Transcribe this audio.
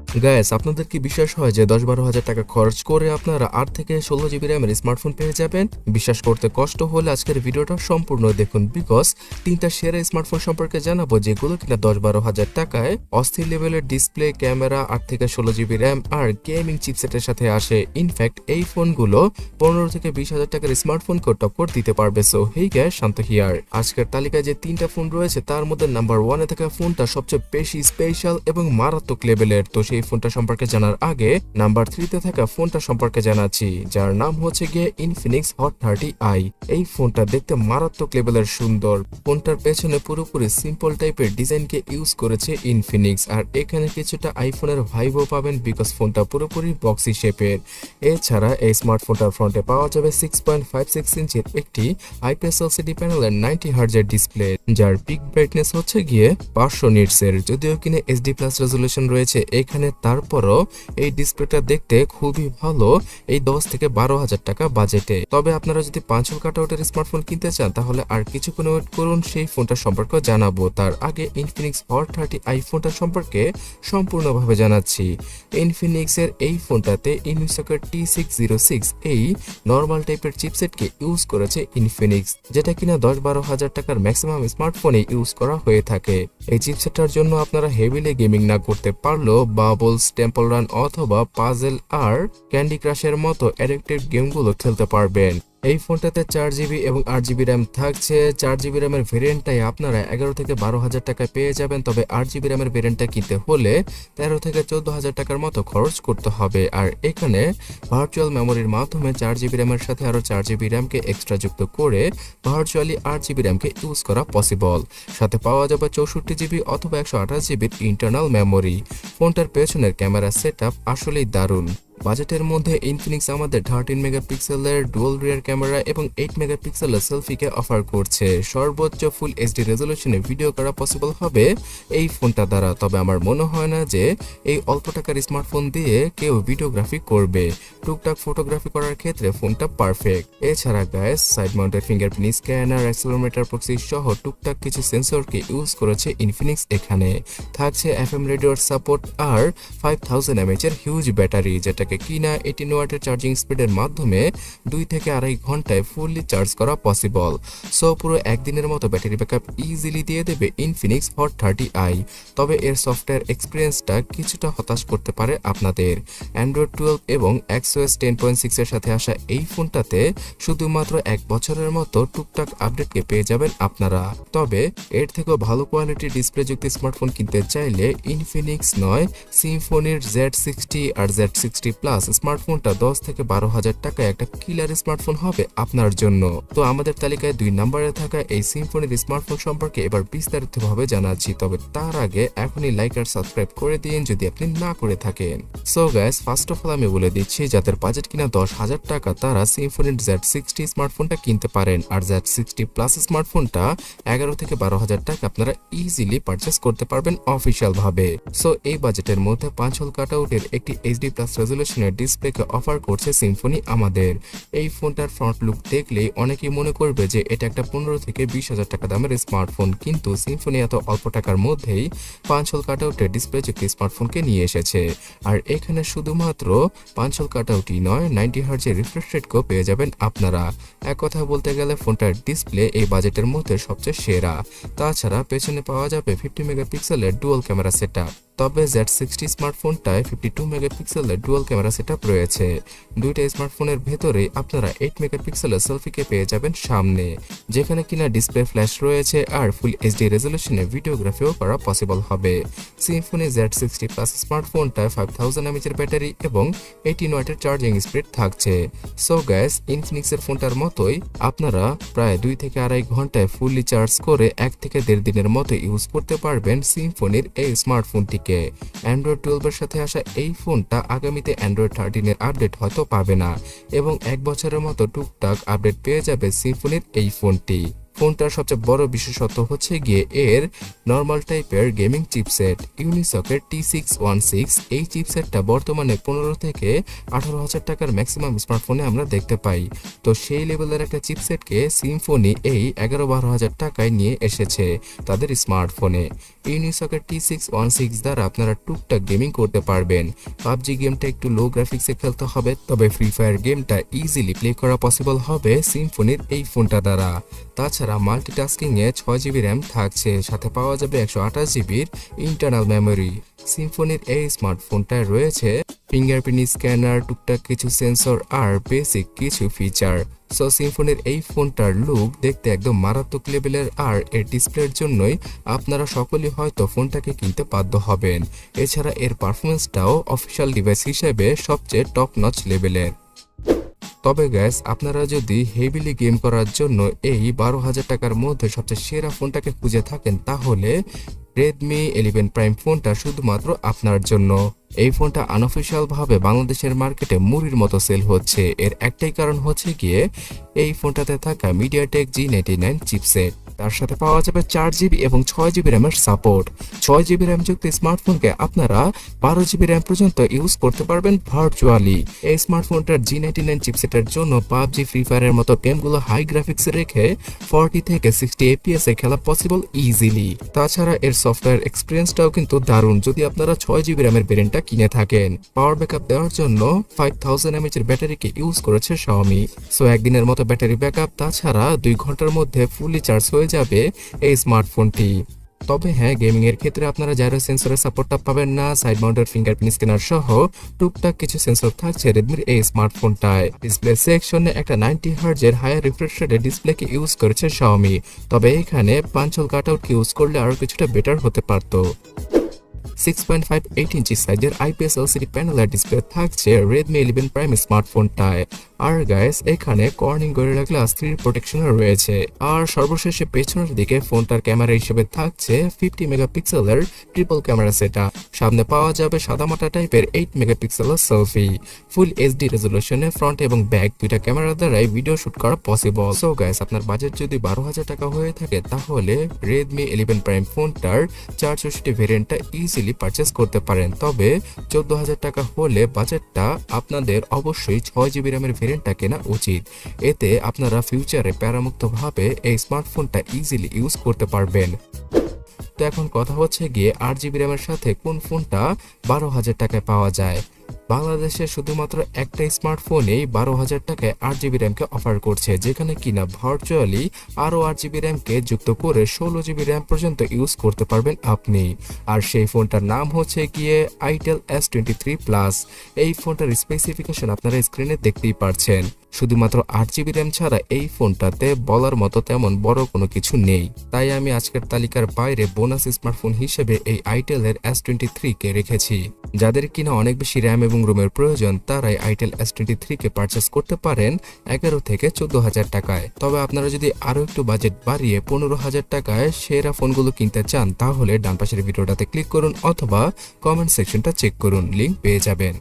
Guys, আপনাদের কি বিশ্বাস হয় যে 10-12 হাজার টাকা খরচ করে আপনারা 8 থেকে 16 জিবি র্যামের স্মার্টফোন পেয়ে যাবেন? বিশ্বাস করতে কষ্ট হলে আজকের ভিডিওটা সম্পূর্ণ দেখুন, বিকজ তিনটা সেরা স্মার্টফোন সম্পর্কে জানাবো যেগুলো কিনা 10-12 হাজার টাকায় অস্থির লেভেলের ডিসপ্লে, ক্যামেরা, 8 থেকে 16 জিবি র্যাম আর গেমিং চিপসেটের সাথে আসে। ইনফ্যাক্ট এই ফোনগুলো 15 থেকে 20 হাজার টাকার স্মার্টফোনকে টক্কর দিতে পারবে। So hey guys, Shanto here. আজকের তালিকায় যে তিনটা ফোন রয়েছে তার মধ্যে নাম্বার 1 এ থাকা ফোনটা সবচেয়ে বেশি স্পেশাল এবং মারাত্মক লেভেলের। তো সেই ফোনটা সম্পর্কে জানার আগে নাম্বার 3 তে থাকা ফোনটা সম্পর্কে জানাচ্ছি, যার নাম হচ্ছে গিয়ে ইনফিনিক্স হট 30i। এই ফোনটা দেখতে মারাত্মক লেভেলের সুন্দর। ফোনটার পেছনে পুরোপুরি সিম্পল টাইপের ডিজাইনকে ইউজ করেছে ইনফিনিক্স, আর এখানে কিছুটা আইফোনের ভাইবও পাবেন বিকজ ফোনটা পুরোপুরি বক্সি শেপের। এছাড়া এই স্মার্টফোনটার ফ্রন্টে পাওয়া যাবে 6.56 ইঞ্চির একটি আইপিএস এলসিডি প্যানেলের 90 হার্জের ডিসপ্লে, যার পিক ব্রাইটনেস হচ্ছে গিয়ে 500 নিটসের। যদিও কিনা এইচডি প্লাস রেজলিউশন রয়েছে এখানে, তারপরও এই ডিসপ্লেটা দেখতে খুবই ভালো এই 10 থেকে 12 হাজার টাকা বাজেটে। তবে আপনারা যদি 5 কাটআউটের স্মার্টফোন কিনতে চান তাহলে আর কিছুক্ষণ ওয়েট করুন, সেই ফোনটা সম্পর্কে জানাবো। তার আগে ইনফিনিক্স হট 30i ফোনটা সম্পর্কে সম্পূর্ণভাবে জানাচ্ছি। ইনফিনিক্স এর এই ফোনটাতে ইউনিসকের T606 এই নর্মাল টাইপের চিপসেটকে ইউজ করেছে ইনফিনিক্স, যেটা কিনা 10-12 হাজার টাকার ম্যাক্সিমাম স্মার্টফোনে ইউজ করা হয়ে থাকে। এই চিপসেটটার জন্য আপনারা হেভিলি গেমিং না করতে পারলেও বাবলস, টেম্পল রান অথবা পাজেল আর ক্যান্ডি ক্রাশের মতো অ্যাডিক্টিভ গেমগুলো খেলতে পারবেন। এই ফোনটাতে 4 জিবি এবং 8 জিবি র্যাম থাকছে। 4 জিবি র্যামের ভেরিয়েন্টটাই আপনারা 11 থেকে 12 হাজার টাকায় পেয়ে যাবেন, তবে 8 জিবি র্যামের ভেরিয়েন্টটা কিনতে হলে 13 থেকে 14 হাজার টাকার মতো খরচ করতে হবে। আর এখানে ভার্চুয়াল মেমোরির মাধ্যমে 4 জিবি র্যামের সাথে আরও 4 জিবি র্যামকে এক্সট্রা যুক্ত করে ভার্চুয়ালি 8 জিবি র্যামকে ইউজ করা পসিবল। সাথে পাওয়া যাবে 64 জিবি অথবা 128 জিবির ইন্টারনাল মেমোরি। ফোনটার পেছনের ক্যামেরা সেটআপ আসলেই দারুণ। বাজেটের মধ্যে ইনফিনিক্স আমাদের 13 মেগাপিক্সেলের ডুয়াল রিয়ার ক্যামেরা এবং 8 মেগাপিক্সেলের সেলফিকে অফার করছে। সর্বোচ্চ ফুল এইচডি রেজলিউশনে ভিডিও করা পসিবল হবে এই ফোনটা দ্বারা। তবে আমার মনে হয় না যে এই অল্প টাকার স্মার্টফোন দিয়ে কেউ ভিডিওগ্রাফি করবে। টুকটাক ফটোগ্রাফি করার ক্ষেত্রে ফোনটা পারফেক্ট। এছাড়া guys, side mounted fingerprint scanner, accelerometer, proxy সহ টুকটাক কিছু সেন্সরকে ইউজ করেছে ইনফিনিক্স। এখানে থাকছে এফএম রেডিওর সাপোর্ট আর 5000 mAh এর হিউজ ব্যাটারি, যেটা কিনা 18 ওয়াটের চার্জিং স্পিডের মাধ্যমে 2 থেকে 2.5 ঘন্টায় ফুললি চার্জ করা পসিবল। সো পুরো একদিনের মতো ব্যাটারি ব্যাকআপ ইজিলি দিয়ে দেবে ইনফিনিক্স হট 30i। তবে এর সফটওয়্যার এক্সপিরিয়েন্সটা কিছুটা হতাশ করতে পারে আপনাদের। অ্যান্ড্রয়েড 12 এবং XOS 10.6 এর সাথে আসা এই ফোনটাতে শুধুমাত্র 1 বছরের মতো টুকটাক আপডেটকে পেয়ে যাবেন আপনারা। তবে এর থেকেও ভালো কোয়ালিটির ডিসপ্লে যুক্ত স্মার্টফোন কিনতে চাইলে ইনফিনিক্স নয়, সিম্ফনির Z60 আর Z60 প্লাস স্মার্টফোনটা 10 থেকে 12 হাজার টাকায় একটা কিলার স্মার্টফোন হবে আপনার জন্য। তো আমাদের তালিকায় 2 নম্বরে থাকা এই সিম্ফনির স্মার্টফোন সম্পর্কে এবার বিস্তারিতভাবে জানাচ্ছি। তবে তার আগে এখনই লাইক আর সাবস্ক্রাইব করে দিন যদি আপনি না করে থাকেন। So guys, first of all আমি বলে দিচ্ছি, যাদের বাজেট কিনা 10 হাজার টাকা তারা সিম্ফনির Z60 স্মার্টফোনটা কিনতে পারেন। আর Z60 প্লাস স্মার্টফোনটা 11 থেকে 12 হাজার টাকা আপনারা ইজিলি পারচেস করতে পারবেন অফিসিয়াল ভাবে। সো এই বাজেটের মধ্যে 5 হোল কাটআউটের একটি এইচডি প্লাস রেজলিউশনের ডিসপ্লেকে অফার করছে সিম্ফনি আমাদের। এই ফোনটার ফ্রন্ট লুক দেখলেই অনেকেই মনে করবে যে এটা একটা 15 থেকে 20 হাজার টাকা দামের স্মার্টফোন, কিন্তু সিম্ফনি এত অল্প টাকার মধ্যেই 5 হোল কাটআউটের ডিসপ্লে যুক্ত স্মার্টফোনকে নিয়ে এসেছে। আর এখানে শুধুমাত্র 5 হোল কাটআউটই নয়, 90 হার্জের রিফ্রেশ রেটকেও পেয়ে যাবেন আপনারা। এক কথা বলতে গেলে ফোনটার ডিসপ্লে এই বাজেটের মধ্যে সবচেয়ে সেরা। তাছাড়া পেছনে পাওয়া যাবে 50 মেগাপিক্সেলের ডুয়াল ক্যামেরা সেটআপ। তবে Z60 স্মার্টফোনটায় 52 মেগাপিক্সেলের ডুয়াল ক্যামেরা সেটআপ রয়েছে। দুইটা স্মার্টফোনের ভেতরেই আপনারা 8 মেগাপিক্সেলের সেলফিকে পেয়ে যাবেন সামনে, যেখানে কিনা ডিসপ্লে ফ্ল্যাশ রয়েছে আর ফুল এইচডি রেজলিউশনে ভিডিওগ্রাফিও করা পসিবল হবে। সিম্ফনি Z60 প্লাস স্মার্টফোনটায় 5000 mAh এর ব্যাটারি এবং 18 ওয়াটের চার্জিং স্পিড থাকছে। সো গাইস, ইনফিনিক্সের ফোনটার মতোই আপনারা প্রায় 2 থেকে 2.5 ঘন্টায় ফুললি চার্জ করে 1 থেকে 1.5 দিনের মতো ইউজ করতে পারবেন সিম্ফনির এই স্মার্টফোনটিকে। অ্যান্ড্রয়েড 12 এর সাথে আসা এই ফোনটা আগামীতে অ্যান্ড্রয়েড 13 এর আপডেট হয়তো পাবে না এবং 1 বছরের মতো টুকটাক আপডেট পেয়ে যাবে সিম্ফনির এই ফোনটি। ফোনটার সবচেয়ে বড় বিশেষত্ব হচ্ছে গিয়ে এর নর্মাল টাইপের গেমিং চিপসেট ইউনিসকের T616। এই চিপসেটটা বর্তমানে 15 থেকে 18 হাজার টাকার ম্যাক্সিমাম স্মার্টফোনে আমরা দেখতে পাই। তো সেই লেভেলের একটা চিপসেটকে সিম্ফনি এই 11-12 হাজার টাকায় নিয়ে এসেছে তাদের স্মার্টফোনে। ইউনিসকের T616 দ্বারা আপনারা টুকটাক গেমিং করতে পারবেন। পাবজি গেমটা একটু লো গ্রাফিক্সে খেলতে হবে, তবে ফ্রি ফায়ার গেমটা ইজিলি প্লে করা পসিবল হবে সিম্ফনির এই ফোনটা দ্বারা। তাছাড়া মাল্টিটাস্কিং এ 6GB র্যাম থাকছে, সাথে পাওয়া যাবে 128GB ইন্টারনাল মেমোরি। সিম্ফনির এই স্মার্টফোনটায় রয়েছে ফিঙ্গারপ্রিন্ট স্ক্যানার, টুকটাক কিছু সেন্সর আর বেসিক কিছু ফিচার। সো সিম্ফনির এই ফোনটার লুক দেখতে একদম মারাত্মক লেভেলের, আর এর ডিসপ্লের জন্যই আপনারা সকলেই হয়তো ফোনটাকে কিনতে বাধ্য হবেন। এছাড়া এর পারফরমেন্সটাও অফিসিয়াল ডিভাইস হিসেবে সবচেয়ে টপ নচ লেভেলের। তবে গ্যাস, আপনারা যদি হেভিলি গেম করার জন্য এই 12,000 টাকার মধ্যে সবচেয়ে সেরা ফোনটাকে খুঁজে থাকেন, তাহলে Redmi 11 Prime ফোনটা শুধুমাত্র আপনার জন্য। এই ফোনটা আনঅফিসিয়াল ভাবে বাংলাদেশের মার্কেটে মুড়ির মতো সেল হচ্ছে। এর একটাই কারণ হচ্ছে গিয়ে এই ফোনটাতে থাকা MediaTek G99 চিপসেট। তার সাথে পাওয়া যাবে 4GB এবং 6GB র্যামের সাপোর্ট। 6GB র্যাম যুক্ত স্মার্টফোনকে আপনারা 12GB র্যাম পর্যন্ত ইউজ করতে পারবেন ভার্চুয়ালি। এই স্মার্টফোনটার G99 চিপসেটের জন্য পাবজি, ফ্রি ফায়ারের মতো গেমগুলো হাই গ্রাফিক্সে রেখে 40 থেকে 60 FPS এ খেলা পসিবল ইজিলি। তাছাড়া এর সফটওয়্যার এক্সপিরিয়েন্সটাও কিন্তু দারুণ যদি আপনারা 6GB র্যামের ভেরিয়েন্টটা কিনে থাকেন। পাওয়ার ব্যাকআপ দেওয়ার জন্য 5000 mAh এর ব্যাটারিকে ইউজ করেছে Xiaomi। সো একদিনের মতো ব্যাটারি ব্যাকআপ, তাছাড়া 2 ঘন্টার মধ্যে ফুলি চার্জ হয়ে যাবে এই স্মার্টফোনটি। তবে হ্যাঁ, গেমিং এর ক্ষেত্রে আপনারা জাইরো সেন্সরের সাপোর্টটা পাবেন না। সাইড মাউন্টেড ফিঙ্গারপ্রিন্ট স্ক্যানার সহ টুকটাক কিছু সেন্সর থাকছে রেডমির এই স্মার্টফোনটায়। ডিসপ্লে সেকশনে একটা 90 হার্জ এর হায়ার রিফ্রেশ রেটের ডিসপ্লেকে ইউজ করেছে Xiaomi। তবে এখানে পাঞ্চল কাটআউট ইউজ করলে আরো কিছুটা বেটার হতে পারতো। 6.58 ইঞ্চি সাইজের IPS LCD প্যানেলের ডিসপ্লে থাকছে Redmi 11 Prime স্মার্টফোনটায়। আর গাইস, এখানে কর্নিং গরিলা গ্লাস 3 প্রোটেকশনও রয়েছে। আর সর্বশেষে পেছনের দিকে ফোনটার ক্যামেরা হিসেবে থাকছে 50 মেগাপিক্সেলের ট্রিপল ক্যামেরা সেটআপ। সামনে পাওয়া যাবে সাদামাটা টাইপের 8 মেগাপিক্সেলের সেলফি। ফুল HD রেজোলিউশনে ফ্রন্ট এবং ব্যাক দুইটা ক্যামেরা দ্বারাই ভিডিও শুট করা পসিবল। সো গাইস, আপনার বাজেট যদি 12,000 টাকা হয়ে থাকে, তাহলে Redmi 11 Prime ফোনটার 464 ভেরিয়েন্টটা ইজিলি পারচেজ করতে পারেন। তবে 14,000 টাকা হলে বাজেটটা আপনাদের অবশ্যই 6GB র্যামের ভেরিয়েন্টটা কেনা উচিত। এতে আপনারা ফিউচারে প্যারামুক্ত ভাবে এই স্মার্টফোনটা ইজিলি ইউজ করতে পারবেন। তো এখন কথা হচ্ছে গিয়ে 8GB র্যামের সাথে কোন ফোনটা 12,000 টাকায় পাওয়া যায়। বাংলাদেশে শুধুমাত্র একটা স্মার্টফোনেই 12,000 টাকায় 8GB র্যামকে অফার করছে, যেখানে কিনা ভার্চুয়ালি আরও 8GB র্যামকে যুক্ত করে 16GB র্যাম পর্যন্ত ইউজ করতে পারবেন আপনি। আর সেই ফোনটার নাম হচ্ছে গিয়ে Itel S23 Plus। এই ফোনটার স্পেসিফিকেশন আপনারা স্ক্রিনে দেখতেই পারছেন। শুধুমাত্র 8GB র্যাম ছাড়া এই ফোনটাতে বলার মতো তেমন বড় কোনো কিছু নেই। তাই আমি আজকের তালিকার বাইরে বোনাস স্মার্টফোন হিসেবে এই আইটেলের S23 কে রেখেছি। যাদের কিনা অনেক বেশি র্যাম এবং রোমের প্রয়োজন, তারাই Itel S23 কে পারচেস করতে পারেন 11 থেকে 14,000 টাকায়। তবে আপনারা যদি আরো একটু বাজেট বাড়িয়ে 15,000 টাকায় সেরা ফোনগুলো কিনতে চান, তাহলে ডান পাশের ভিডিওটাতে ক্লিক করুন অথবা কমেন্ট সেকশনটা চেক করুন, লিংক পেয়ে যাবেন।